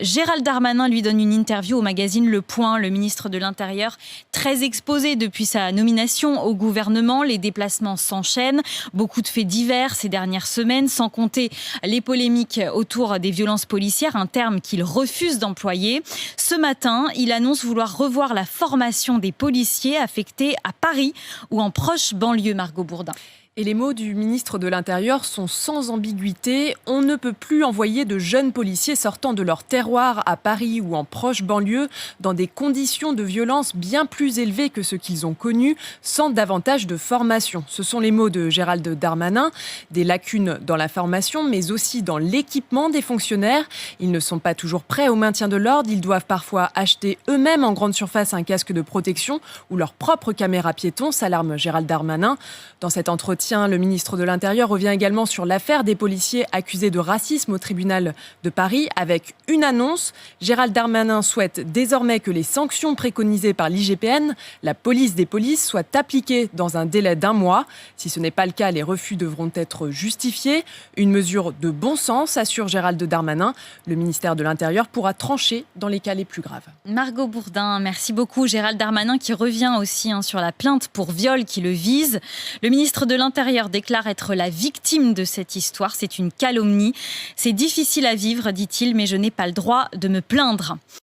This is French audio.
Gérald Darmanin lui donne une interview au magazine Le Point. Le ministre de l'Intérieur, très exposé depuis sa nomination au gouvernement. Les déplacements s'enchaînent. Beaucoup de faits divers ces dernières semaines, sans compter les polémiques autour des violences policières, un terme qu'il refuse d'employer. Ce matin, il annonce vouloir revoir la formation des policiers affectés à Paris ou en proche banlieue, Margot Bourdin. Et les mots du ministre de l'Intérieur sont sans ambiguïté. On ne peut plus envoyer de jeunes policiers sortant de leur terroir à Paris ou en proche banlieue dans des conditions de violence bien plus élevées que ce qu'ils ont connu, sans davantage de formation. Ce sont les mots de Gérald Darmanin. Des lacunes dans la formation, mais aussi dans l'équipement des fonctionnaires. Ils ne sont pas toujours prêts au maintien de l'ordre. Ils doivent parfois acheter eux-mêmes en grande surface un casque de protection ou leur propre caméra piéton, s'alarme Gérald Darmanin. Dans cet entretien, le ministre de l'Intérieur revient également sur l'affaire des policiers accusés de racisme au tribunal de Paris avec une annonce. Gérald Darmanin souhaite désormais que les sanctions préconisées par l'IGPN, la police des polices, soient appliquées dans un délai d'1 mois. Si ce n'est pas le cas, les refus devront être justifiés. Une mesure de bon sens, assure Gérald Darmanin. Le ministère de l'Intérieur pourra trancher dans les cas les plus graves. Margot Bourdin, merci beaucoup. Gérald Darmanin qui revient aussi sur la plainte pour viol qui le vise. Le ministre de l'Intérieur déclare être la victime de cette histoire. C'est une calomnie. C'est difficile à vivre, dit-il, mais je n'ai pas le droit de me plaindre.